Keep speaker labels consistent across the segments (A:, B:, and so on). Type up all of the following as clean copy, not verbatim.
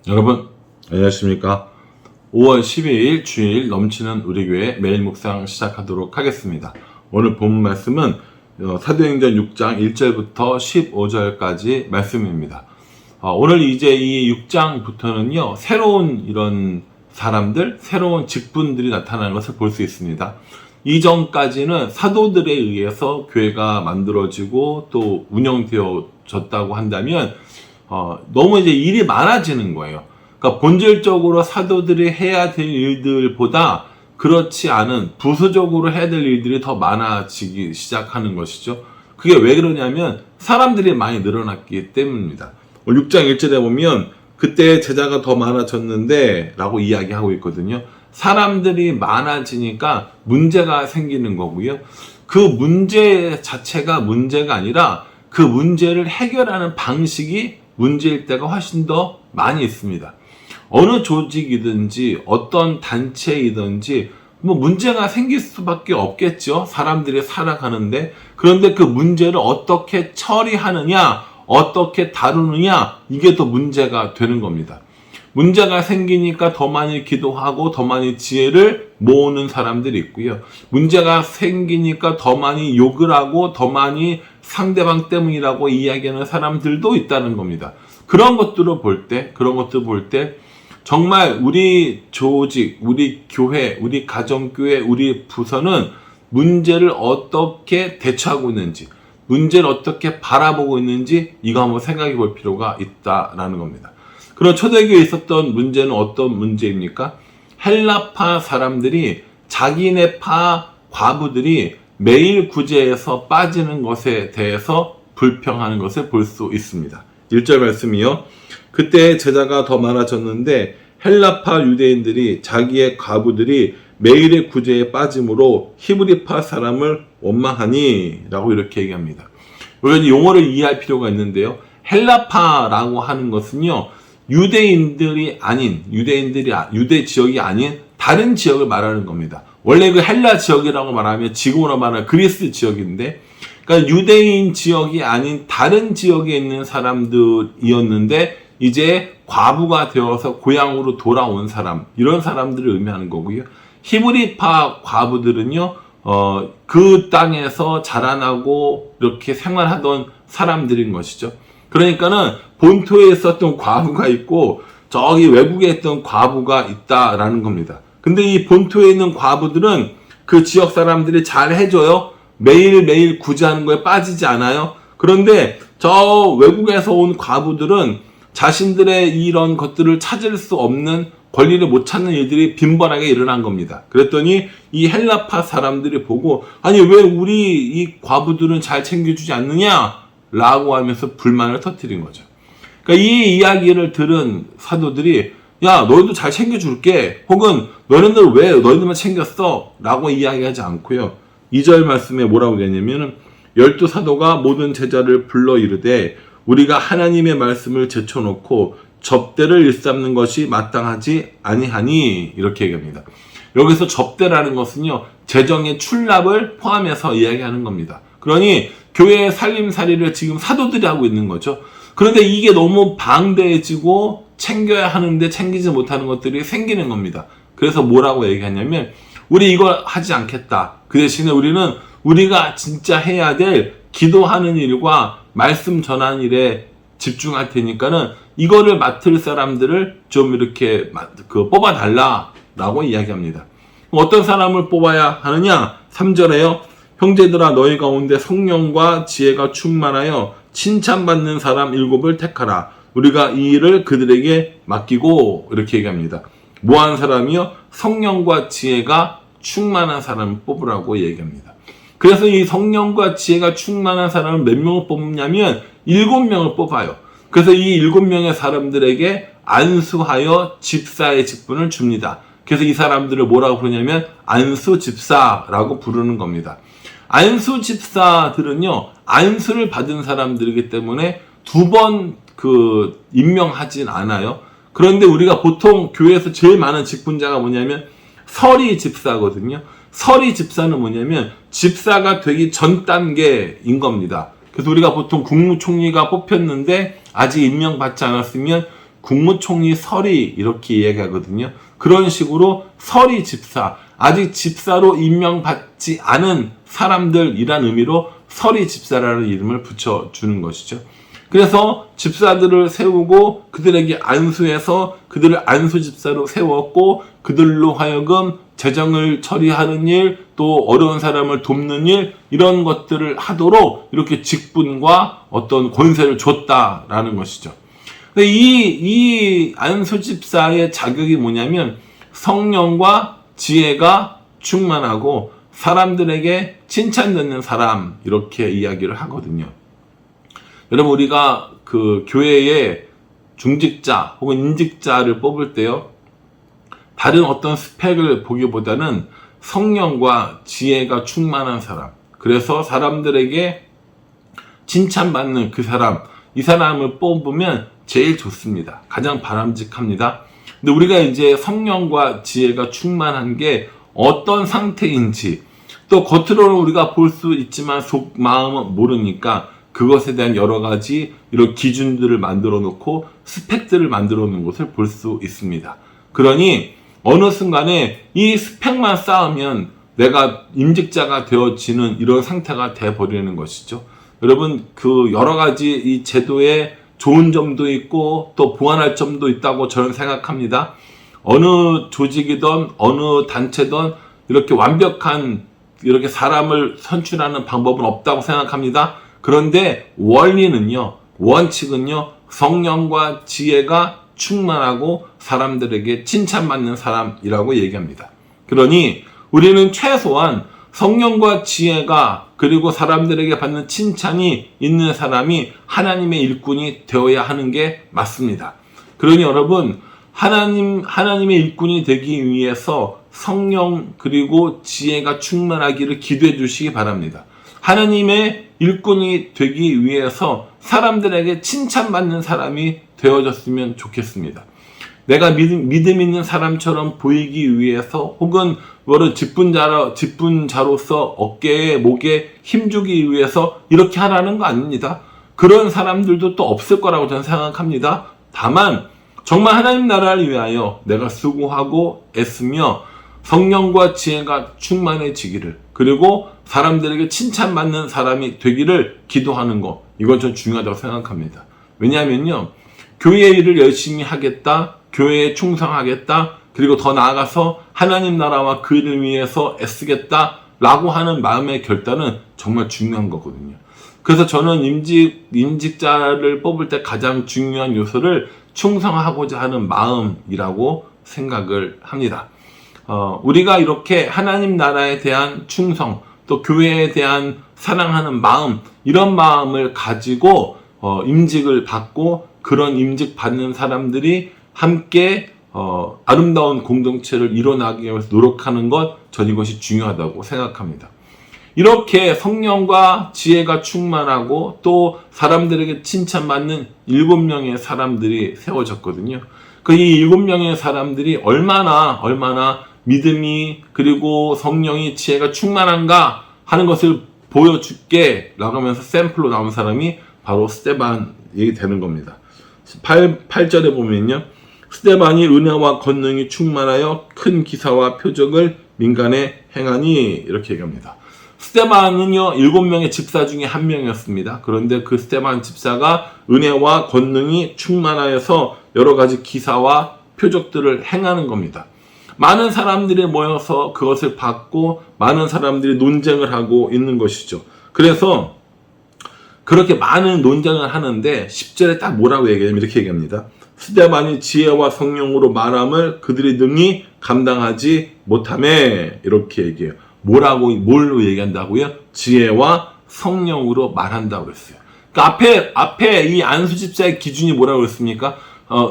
A: 여러분 안녕하십니까. 5월 12일 주일 넘치는 우리 교회 매일 묵상 시작하도록 하겠습니다. 오늘 본 말씀은 사도행전 6장 1절부터 15절까지 말씀입니다. 오늘 이제 이 6장부터는요 새로운 이런 사람들, 새로운 직분들이 나타나는 것을 볼 수 있습니다. 이전까지는 사도들에 의해서 교회가 만들어지고 또 운영되어졌다고 한다면 너무 이제 일이 많아지는 거예요. 그러니까 본질적으로 사도들이 해야 될 일들보다 그렇지 않은 부수적으로 해야 될 일들이 더 많아지기 시작하는 것이죠. 그게 왜 그러냐면 사람들이 많이 늘어났기 때문입니다. 6장 1절에 보면 그때 제자가 더 많아졌는데 라고 이야기하고 있거든요. 사람들이 많아지니까 문제가 생기는 거고요. 그 문제 자체가 문제가 아니라 그 문제를 해결하는 방식이 문제일 때가 훨씬 더 많이 있습니다. 어느 조직이든지 어떤 단체이든지 뭐 문제가 생길 수밖에 없겠죠. 사람들이 살아가는데. 그런데 그 문제를 어떻게 처리하느냐, 어떻게 다루느냐, 이게 더 문제가 되는 겁니다. 문제가 생기니까 더 많이 기도하고 더 많이 지혜를 모으는 사람들이 있고요. 문제가 생기니까 더 많이 욕을 하고 더 많이 상대방 때문이라고 이야기하는 사람들도 있다는 겁니다. 그런 것들을 볼 때 정말 우리 조직, 우리 교회, 우리 가정교회, 우리 부서는 문제를 어떻게 대처하고 있는지, 문제를 어떻게 바라보고 있는지 이거 한번 생각해 볼 필요가 있다라는 겁니다. 그런 초대교회에 있었던 문제는 어떤 문제입니까? 헬라파 사람들이 자기네파 과부들이 매일 구제에서 빠지는 것에 대해서 불평하는 것을 볼 수 있습니다. 1절 말씀이요. 그때 제자가 더 많아졌는데 헬라파 유대인들이 자기의 과부들이 매일의 구제에 빠짐으로 히브리파 사람을 원망하니 라고 이렇게 얘기합니다. 우리가 용어를 이해할 필요가 있는데요. 헬라파라고 하는 것은요. 유대 지역이 아닌 다른 지역을 말하는 겁니다. 원래 그 헬라 지역이라고 말하면 지금으로 말하는 그리스 지역인데, 그러니까 유대인 지역이 아닌 다른 지역에 있는 사람들이었는데 이제 과부가 되어서 고향으로 돌아온 사람, 이런 사람들을 의미하는 거고요. 히브리파 과부들은요, 그 땅에서 자라나고 이렇게 생활하던 사람들인 것이죠. 그러니까는 본토에 있었던 과부가 있고 저기 외국에 있던 과부가 있다라는 겁니다. 근데 이 본토에 있는 과부들은 그 지역 사람들이 잘 해줘요. 매일매일 구제하는 거에 빠지지 않아요. 그런데 저 외국에서 온 과부들은 자신들의 이런 것들을 찾을 수 없는, 권리를 못 찾는 일들이 빈번하게 일어난 겁니다. 그랬더니 이 헬라파 사람들이 보고 아니 왜 우리 이 과부들은 잘 챙겨주지 않느냐 라고 하면서 불만을 터뜨린 거죠. 그러니까 이 이야기를 들은 사도들이 야 너희도 잘 챙겨줄게, 혹은 너희들 왜 너희들만 챙겼어 라고 이야기하지 않고요. 2절 말씀에 뭐라고 되냐면은 12사도가 모든 제자를 불러 이르되 우리가 하나님의 말씀을 제쳐놓고 접대를 일삼는 것이 마땅하지 아니하니 이렇게 얘기합니다. 여기서 접대라는 것은요 재정의 출납을 포함해서 이야기하는 겁니다. 그러니 교회의 살림살이를 지금 사도들이 하고 있는 거죠. 그런데 이게 너무 방대해지고 챙겨야 하는데 챙기지 못하는 것들이 생기는 겁니다. 그래서 뭐라고 얘기하냐면 우리 이걸 하지 않겠다. 그 대신에 우리는 우리가 진짜 해야 될 기도하는 일과 말씀 전하는 일에 집중할 테니까는 이거를 맡을 사람들을 좀 이렇게 뽑아달라라고 이야기합니다. 어떤 사람을 뽑아야 하느냐? 3절에요. 형제들아 너희 가운데 성령과 지혜가 충만하여 칭찬받는 사람 7을 택하라. 우리가 이 일을 그들에게 맡기고 이렇게 얘기합니다. 뭐하는 사람이요? 성령과 지혜가 충만한 사람을 뽑으라고 얘기합니다. 그래서 이 성령과 지혜가 충만한 사람을 몇 명을 뽑냐면 7명을 뽑아요. 그래서 이 7명의 사람들에게 안수하여 집사의 직분을 줍니다. 그래서 이 사람들을 뭐라고 부르냐면 안수 집사라고 부르는 겁니다. 안수 집사들은요, 안수를 받은 사람들이기 때문에 2번 임명하진 않아요. 그런데 우리가 보통 교회에서 제일 많은 직분자가 뭐냐면 서리 집사거든요. 서리 집사는 뭐냐면 집사가 되기 전 단계인 겁니다. 그래서 우리가 보통 국무총리가 뽑혔는데 아직 임명받지 않았으면 국무총리 설이 이렇게 이야기하거든요. 그런 식으로 설이 집사, 아직 집사로 임명받지 않은 사람들이란 의미로 설이 집사라는 이름을 붙여주는 것이죠. 그래서 집사들을 세우고 그들에게 안수해서 그들을 안수집사로 세웠고 그들로 하여금 재정을 처리하는 일, 또 어려운 사람을 돕는 일, 이런 것들을 하도록 이렇게 직분과 어떤 권세를 줬다라는 것이죠. 근데 이 안수집사의 자격이 뭐냐면 성령과 지혜가 충만하고 사람들에게 칭찬듣는 사람, 이렇게 이야기를 하거든요. 여러분, 우리가 그 교회의 중직자 혹은 인직자를 뽑을 때요, 다른 어떤 스펙을 보기보다는 성령과 지혜가 충만한 사람, 그래서 사람들에게 칭찬받는 그 사람, 이 사람을 뽑으면 제일 좋습니다. 가장 바람직합니다. 근데 우리가 이제 성령과 지혜가 충만한 게 어떤 상태인지, 또 겉으로는 우리가 볼 수 있지만 속 마음은 모르니까 그것에 대한 여러 가지 이런 기준들을 만들어 놓고 스펙들을 만들어 놓은 것을 볼 수 있습니다. 그러니 어느 순간에 이 스펙만 쌓으면 내가 임직자가 되어지는 이런 상태가 돼버리는 것이죠. 여러분, 그 여러 가지 이 제도에 좋은 점도 있고 또 보완할 점도 있다고 저는 생각합니다. 어느 조직이든 어느 단체든 이렇게 완벽한 이렇게 사람을 선출하는 방법은 없다고 생각합니다. 그런데 원리는요, 원칙은요, 성령과 지혜가 충만하고 사람들에게 칭찬받는 사람이라고 얘기합니다. 그러니 우리는 최소한 성령과 지혜가 그리고 사람들에게 받는 칭찬이 있는 사람이 하나님의 일꾼이 되어야 하는 게 맞습니다. 그러니 여러분, 하나님의 일꾼이 되기 위해서 성령 그리고 지혜가 충만하기를 기도해 주시기 바랍니다. 하나님의 일꾼이 되기 위해서 사람들에게 칭찬받는 사람이 되어졌으면 좋겠습니다. 내가 믿음 있는 사람처럼 보이기 위해서 혹은 직분자로서 어깨에 목에 힘주기 위해서 이렇게 하라는 거 아닙니다. 그런 사람들도 또 없을 거라고 저는 생각합니다. 다만 정말 하나님 나라를 위하여 내가 수고하고 애쓰며 성령과 지혜가 충만해지기를, 그리고 사람들에게 칭찬받는 사람이 되기를 기도하는 것, 이건 좀 중요하다고 생각합니다. 왜냐하면요, 교회의 일을 열심히 하겠다, 교회에 충성하겠다, 그리고 더 나아가서 하나님 나라와 그 일을 위해서 애쓰겠다 라고 하는 마음의 결단은 정말 중요한 거거든요. 그래서 저는 임직자를 뽑을 때 가장 중요한 요소를 충성하고자 하는 마음이라고 생각을 합니다. 우리가 이렇게 하나님 나라에 대한 충성, 또 교회에 대한 사랑하는 마음, 이런 마음을 가지고 임직을 받고 그런 임직 받는 사람들이 함께 아름다운 공동체를 이뤄나가기 위해서 노력하는 것, 전 이것이 중요하다고 생각합니다. 이렇게 성령과 지혜가 충만하고 또 사람들에게 칭찬받는 7명의 사람들이 세워졌거든요. 그 이 7명의 사람들이 얼마나 믿음이 그리고 성령이 지혜가 충만한가 하는 것을 보여줄게 라고 하면서 샘플로 나온 사람이 바로 스데반이 되는 겁니다. 8절에 보면요, 스데반이 은혜와 권능이 충만하여 큰 기사와 표적을 민간에 행하니, 이렇게 얘기합니다. 스데반은요, 7명의 집사 중에 한 명이었습니다. 그런데 그 스데반 집사가 은혜와 권능이 충만하여서 여러 가지 기사와 표적들을 행하는 겁니다. 많은 사람들이 모여서 그것을 받고 많은 사람들이 논쟁을 하고 있는 것이죠. 그래서 그렇게 많은 논쟁을 하는데 10절에 딱 뭐라고 얘기하냐면 이렇게 얘기합니다. 스데반이 지혜와 성령으로 말함을 그들이 능히 감당하지 못하매, 이렇게 얘기해요. 뭘로 얘기한다고요? 지혜와 성령으로 말한다고 했어요. 그러니까 앞에 이 안수집사의 기준이 뭐라고 그랬습니까?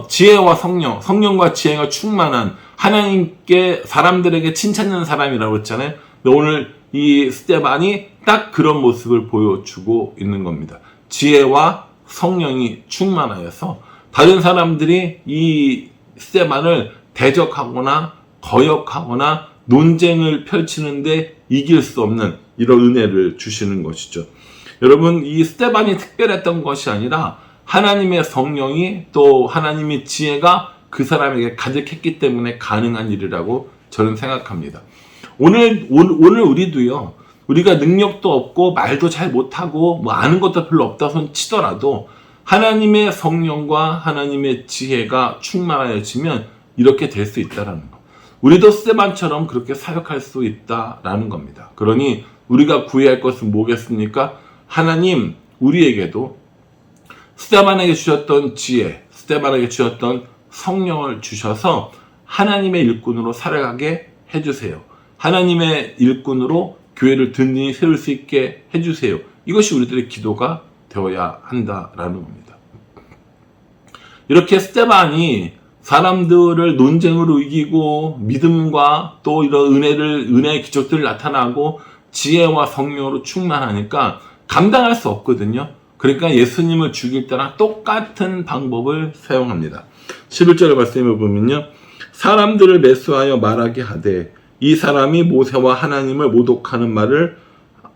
A: 지혜와 성령과 지혜가 충만한 하나님께 사람들에게 칭찬하는 사람이라고 했잖아요. 근데 오늘 이 스데반이 딱 그런 모습을 보여주고 있는 겁니다. 지혜와 성령이 충만하여서 다른 사람들이 이 스데반을 대적하거나 거역하거나 논쟁을 펼치는데 이길 수 없는 이런 은혜를 주시는 것이죠. 여러분, 이 스데반이 특별했던 것이 아니라 하나님의 성령이 또 하나님의 지혜가 그 사람에게 가득했기 때문에 가능한 일이라고 저는 생각합니다. 오늘 우리도요, 우리가 능력도 없고 말도 잘 못하고 뭐 아는 것도 별로 없다 손 치더라도 하나님의 성령과 하나님의 지혜가 충만하여지면 이렇게 될 수 있다라는 거. 우리도 스데반처럼 그렇게 사역할 수 있다라는 겁니다. 그러니 우리가 구해야 할 것은 뭐겠습니까? 하나님 우리에게도 스데반에게 주셨던 지혜, 스데반에게 주셨던 성령을 주셔서 하나님의 일꾼으로 살아가게 해주세요. 하나님의 일꾼으로 교회를 든든히 세울 수 있게 해주세요. 이것이 우리들의 기도가 되어야 한다라는 겁니다. 이렇게 스데반이 사람들을 논쟁으로 이기고 믿음과 또 이런 은혜의 기적들을 나타나고 지혜와 성령으로 충만하니까 감당할 수 없거든요. 그러니까 예수님을 죽일 때랑 똑같은 방법을 사용합니다. 11절의 말씀을 보면요. 사람들을 매수하여 말하게 하되 이 사람이 모세와 하나님을 모독하는 말을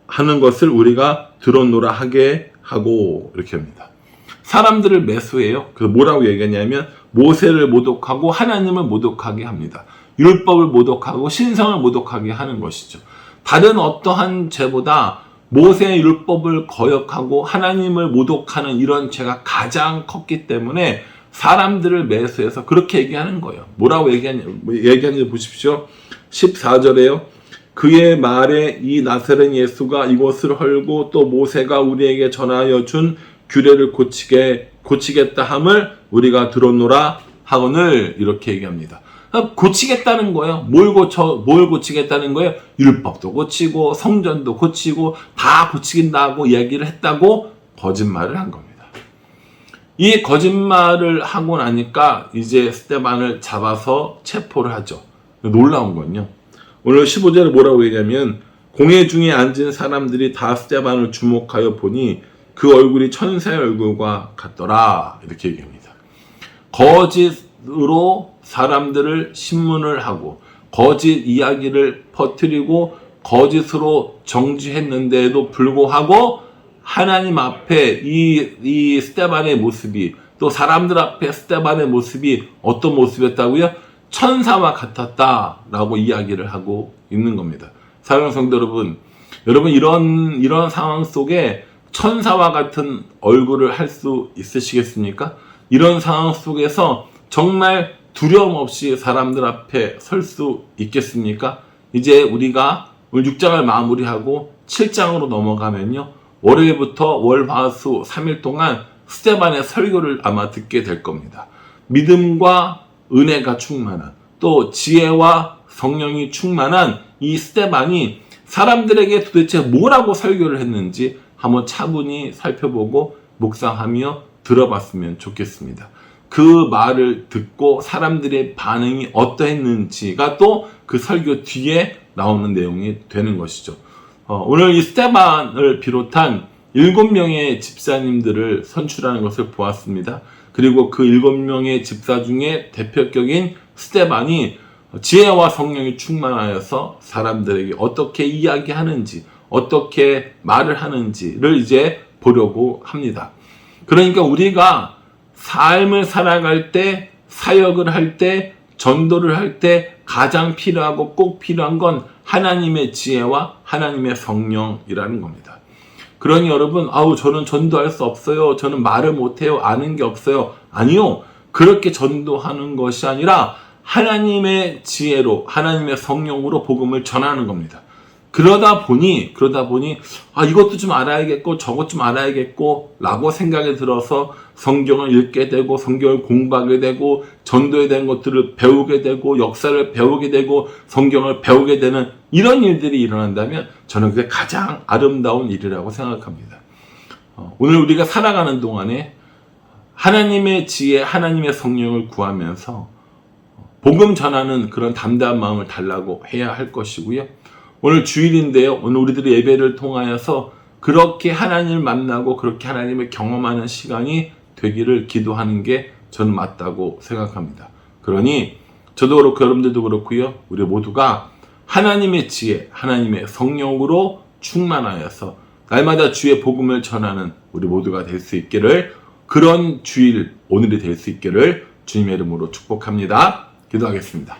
A: 하는 것을 우리가 들었노라 하게 하고 이렇게 합니다. 사람들을 매수해요. 그 뭐라고 얘기하냐면 모세를 모독하고 하나님을 모독하게 합니다. 율법을 모독하고 신성을 모독하게 하는 것이죠. 다른 어떠한 죄보다 모세의 율법을 거역하고 하나님을 모독하는 이런 죄가 가장 컸기 때문에 사람들을 매수해서 그렇게 얘기하는 거예요. 뭐라고 얘기하는지 보십시오. 14절에요. 그의 말에 이 나사렛 예수가 이곳을 헐고 또 모세가 우리에게 전하여 준 규례를 고치겠다 함을 우리가 들었노라 하거늘 이렇게 얘기합니다. 고치겠다는 거예요. 뭘 고치겠다는 거예요? 율법도 고치고 성전도 고치고 다 고치긴다고 이야기를 했다고 거짓말을 한 겁니다. 이 거짓말을 하고 나니까 이제 스데반을 잡아서 체포를 하죠. 놀라운 건요. 오늘 15절에 뭐라고 얘기하면 공회 중에 앉은 사람들이 다 스데반을 주목하여 보니 그 얼굴이 천사의 얼굴과 같더라 이렇게 얘기합니다. 거짓으로 사람들을 신문을 하고 거짓 이야기를 퍼뜨리고 거짓으로 정죄했는데도 불구하고 하나님 앞에 이 스데반의 모습이 또 사람들 앞에 스데반의 모습이 어떤 모습이었다고요? 천사와 같았다라고 이야기를 하고 있는 겁니다. 사랑하는 성도 여러분, 이런 상황 속에 천사와 같은 얼굴을 할 수 있으시겠습니까? 이런 상황 속에서 정말 두려움 없이 사람들 앞에 설 수 있겠습니까? 이제 우리가 오늘 6장을 마무리하고 7장으로 넘어가면요. 월요일부터 월, 화, 수 3일 동안 스데반의 설교를 아마 듣게 될 겁니다. 믿음과 은혜가 충만한 또 지혜와 성령이 충만한 이 스데반이 사람들에게 도대체 뭐라고 설교를 했는지 한번 차분히 살펴보고 묵상하며 들어봤으면 좋겠습니다. 그 말을 듣고 사람들의 반응이 어떠했는지가 또 그 설교 뒤에 나오는 내용이 되는 것이죠. 오늘 이 스데반을 비롯한 7명의 집사님들을 선출하는 것을 보았습니다. 그리고 그 7명의 집사 중에 대표격인 스데반이 지혜와 성령이 충만하여서 사람들에게 어떻게 이야기하는지 어떻게 말을 하는지를 이제 보려고 합니다. 그러니까 우리가 삶을 살아갈 때, 사역을 할 때, 전도를 할 때 가장 필요하고 꼭 필요한 건 하나님의 지혜와 하나님의 성령이라는 겁니다. 그러니 여러분, 저는 전도할 수 없어요. 저는 말을 못해요. 아는 게 없어요. 아니요. 그렇게 전도하는 것이 아니라 하나님의 지혜로, 하나님의 성령으로 복음을 전하는 겁니다. 그러다 보니 이것도 좀 알아야겠고 저것 좀 알아야겠고 라고 생각이 들어서 성경을 읽게 되고 성경을 공부하게 되고 전도에 대한 것들을 배우게 되고 역사를 배우게 되고 성경을 배우게 되는 이런 일들이 일어난다면 저는 그게 가장 아름다운 일이라고 생각합니다. 오늘 우리가 살아가는 동안에 하나님의 지혜, 하나님의 성령을 구하면서 복음 전하는 그런 담대한 마음을 달라고 해야 할 것이고요. 오늘 주일인데요. 오늘 우리들의 예배를 통하여서 그렇게 하나님을 만나고 그렇게 하나님을 경험하는 시간이 되기를 기도하는 게 저는 맞다고 생각합니다. 그러니 저도 그렇고 여러분들도 그렇고요. 우리 모두가 하나님의 지혜, 하나님의 성령으로 충만하여서 날마다 주의 복음을 전하는 우리 모두가 될 수 있기를 그런 주일 오늘이 될 수 있기를 주님의 이름으로 축복합니다. 기도하겠습니다.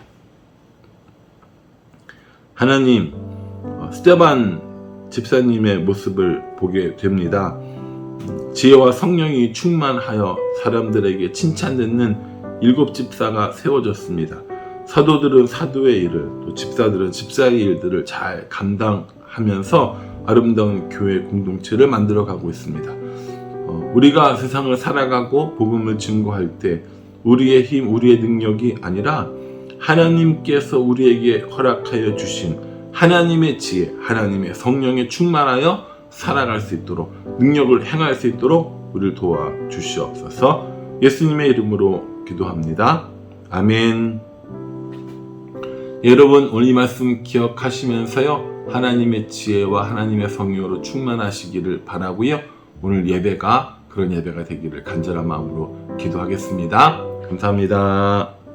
A: 하나님, 스테반 집사님의 모습을 보게 됩니다. 지혜와 성령이 충만하여 사람들에게 칭찬받는 7 집사가 세워졌습니다. 사도들은 사도의 일을, 또 집사들은 집사의 일들을 잘 감당하면서 아름다운 교회 공동체를 만들어가고 있습니다. 우리가 세상을 살아가고 복음을 증거할 때 우리의 힘, 우리의 능력이 아니라 하나님께서 우리에게 허락하여 주신 하나님의 지혜, 하나님의 성령에 충만하여 살아갈 수 있도록, 능력을 행할 수 있도록 우리를 도와주시옵소서. 예수님의 이름으로 기도합니다. 아멘. 여러분, 오늘 이 말씀 기억하시면서요, 하나님의 지혜와 하나님의 성령으로 충만하시기를 바라고요. 오늘 예배가 그런 예배가 되기를 간절한 마음으로 기도하겠습니다. 감사합니다.